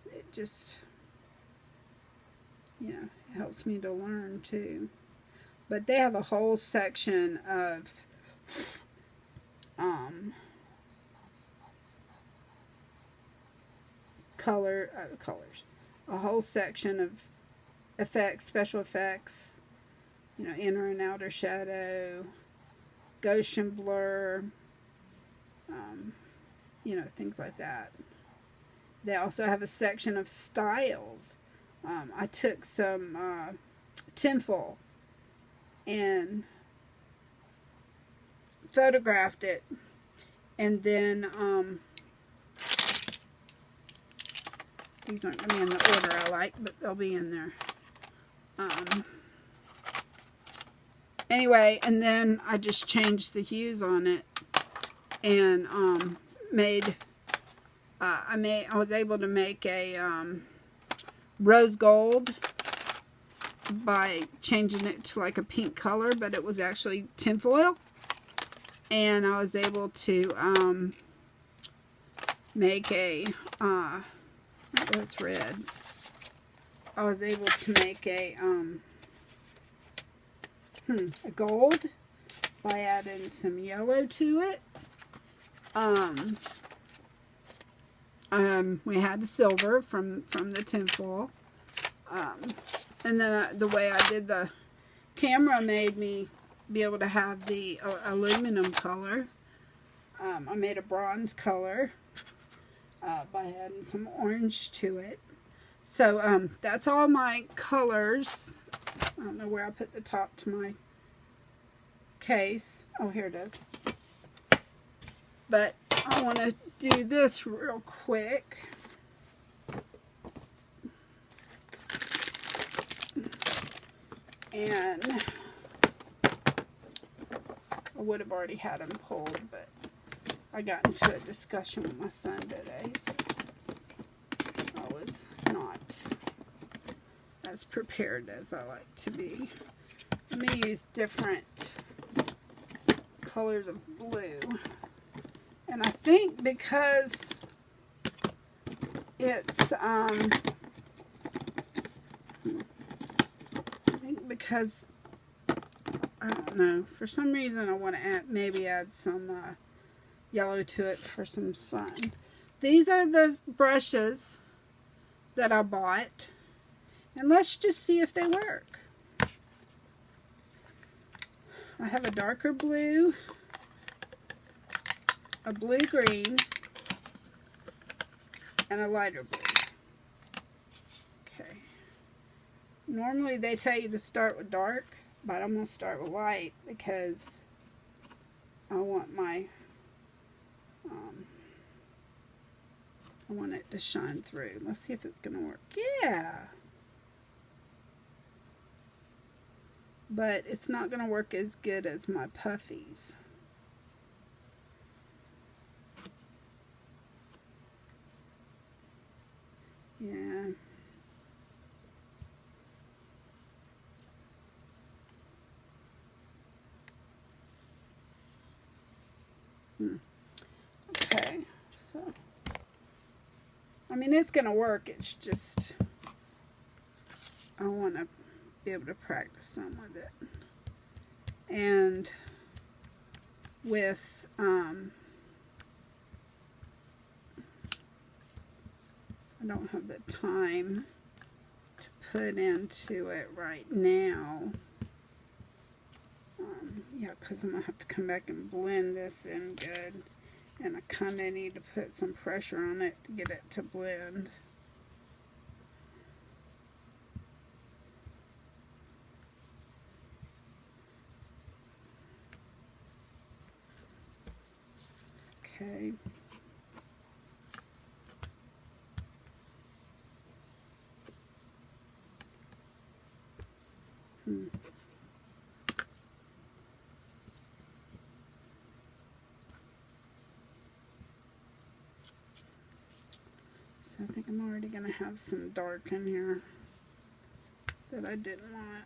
it just, you know, it helps me to learn too. But they have a whole section of colors, a whole section of effects, special effects, you know, inner and outer shadow, Gaussian blur, you know, things like that. They also have a section of styles. I took some tinfoil and photographed it, and then these aren't going to be in the order I like, but they'll be in there. Anyway, and then I just changed the hues on it, and I was able to make a rose gold by changing it to like a pink color, but it was actually tinfoil. And I was able to make a that's red. I was able to make a gold by adding some yellow to it. We had the silver from the tinfoil, and then the way I did the camera made me be able to have the aluminum color. I made a bronze color by adding some orange to it. So that's all my colors. I don't know where I put the top to my case. Oh, here it is. But I want to do this real quick. And I would have already had them pulled, but I got into a discussion with my son today, so I was not as prepared as I like to be. Let me use different colors of blue. And I think because it's, I don't know, for some reason I want to maybe add some yellow to it for some sun. These are the brushes that I bought, and let's just see if they work. I have a darker blue, a blue-green, and a lighter blue. Okay. Normally they tell you to start with dark, but I'm going to start with light because I want my Um, I want it to shine through. Let's see if it's going to work. Yeah. But it's not going to work as good as my puffies. Yeah. Okay, so I mean it's gonna work. It's just I want to be able to practice some with it, and with I don't have the time to put into it right now. Yeah, because I'm going to have to come back and blend this in good. And I kind of need to put some pressure on it to get it to blend. Okay. So I think I'm already going to have some dark in here that I didn't want.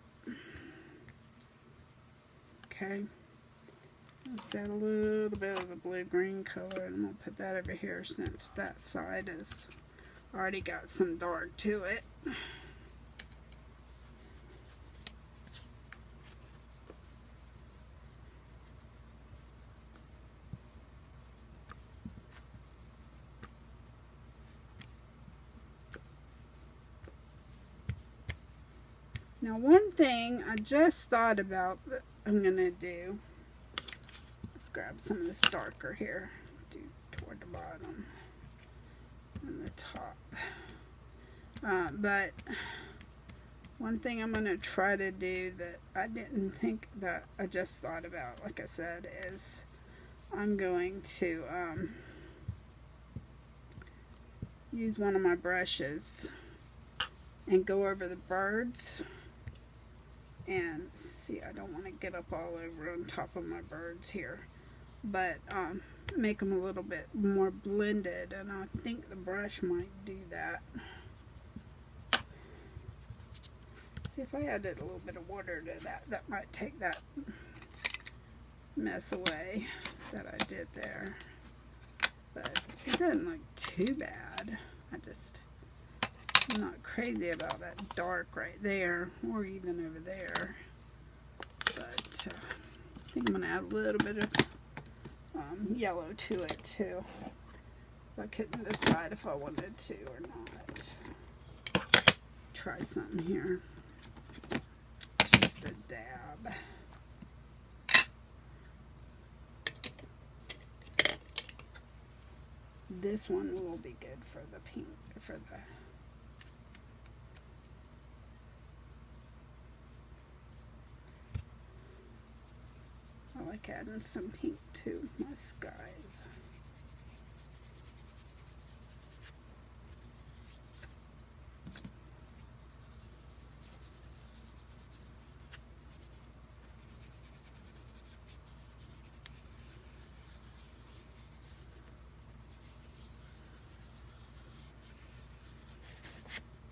Okay. Let's add a little bit of the blue-green color, and we'll put that over here since that side has already got some dark to it. Now, one thing I just thought about that I'm going to do, let's grab some of this darker here, do toward the bottom and the top. But one thing I'm going to try to do that I didn't think that I just thought about, like I said, is I'm going to use one of my brushes and go over the birds. And see, I don't want to get up all over on top of my birds here, but make them a little bit more blended, and I think the brush might do that. See, if I added a little bit of water to that, that might take that mess away that I did there. But it doesn't look too bad. I'm not crazy about that dark right there, or even over there. But I think I'm going to add a little bit of yellow to it too. I couldn't decide if I wanted to or not. Try something here. Just a dab. This one will be good for the pink, for the I like adding some pink to my skies.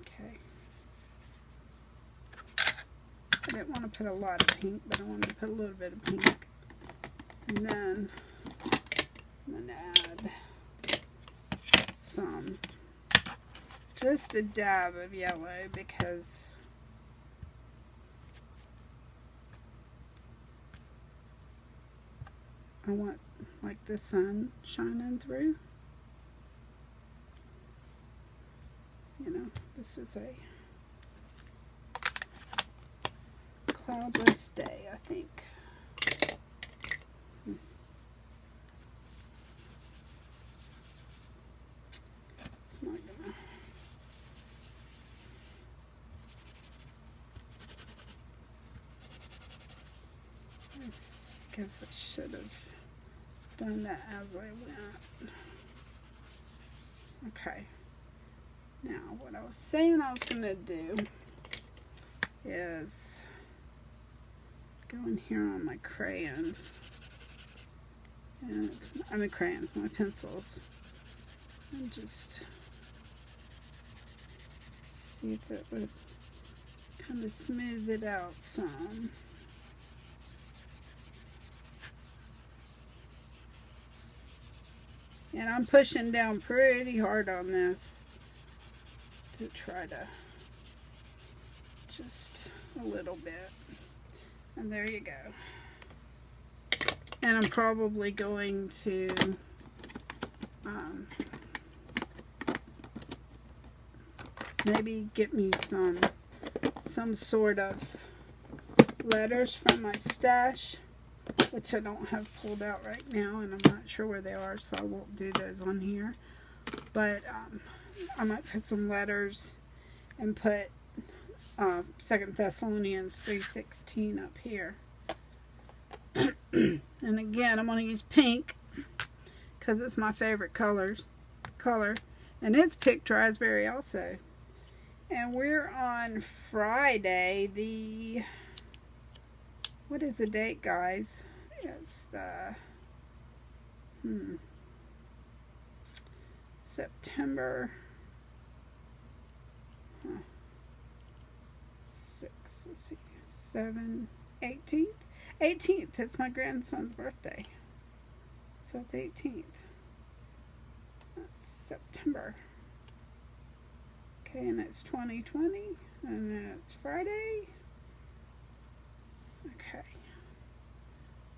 Okay. I didn't want to put a lot of pink, but I wanted to put a little bit of pink. And then I'm going to add some, just a dab of yellow, because I want like the sun shining through. You know, this is a cloudless day, I think. It's not gonna. I guess I should have done that as I went. Okay. Now, what I was saying I was going to do is go in here on my crayons. And crayons, my pencils. And just see if it would kind of smooth it out some. And I'm pushing down pretty hard on this to try to just a little bit. And there you go. And I'm probably going to maybe get me some sort of letters from my stash, which I don't have pulled out right now, and I'm not sure where they are, so I won't do those on here. But I might put some letters and put 2 Thessalonians 3:16 up here. And again, I'm going to use pink because it's my favorite color, and it's picked raspberry also. And we're on Friday, what is the date, guys? It's the September 6, let's see, 7, 18th. 18th, it's my grandson's birthday. So it's 18th. That's September. Okay, and it's 2020, and then it's Friday. Okay.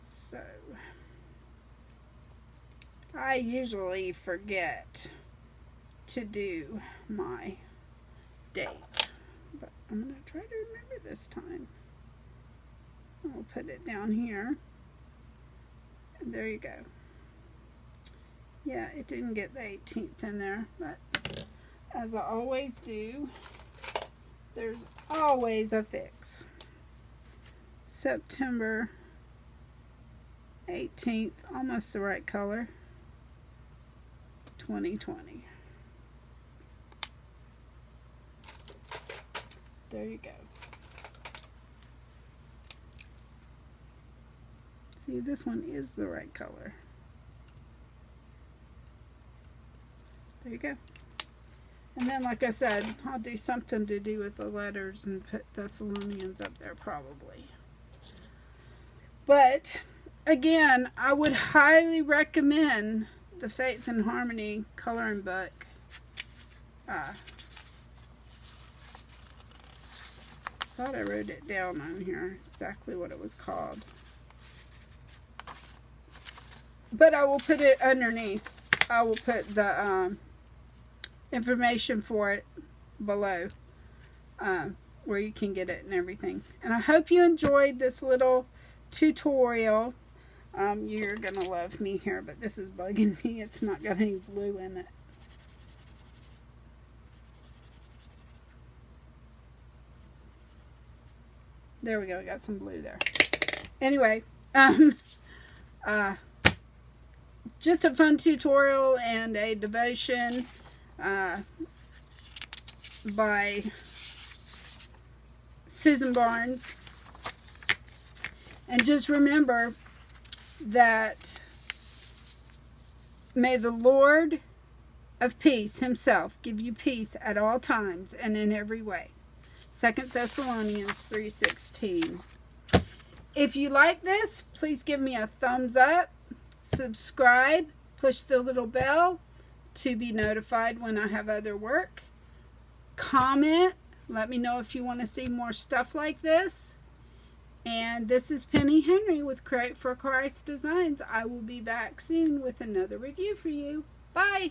So, I usually forget to do my date, but I'm going to try to remember this time. I'll put it down here, and there you go. Yeah, it didn't get the 18th in there, but as I always do, there's always a fix. September 18th, almost the right color, 2020. There you go. See, this one is the right color. There you go. And then, like I said, I'll do something to do with the letters and put Thessalonians up there probably. But, again, I would highly recommend the Faith and Harmony coloring book. Thought I wrote it down on here, exactly what it was called. But I will put it underneath. I will put the information for it below, where you can get it and everything. And I hope you enjoyed this little tutorial. You're gonna love me here, but this is bugging me. It's not got any blue in it. There we go. I got some blue there. Anyway, just a fun tutorial and a devotion by Susan Barnes. And just remember that may the Lord of peace himself give you peace at all times and in every way. 2 Thessalonians 3:16. If you like this, please give me a thumbs up, subscribe, push the little bell to be notified when I have other work. Comment, let me know if you want to see more stuff like this. And this is Penny Henry with Create for Christ Designs. I will be back soon with another review for you. Bye!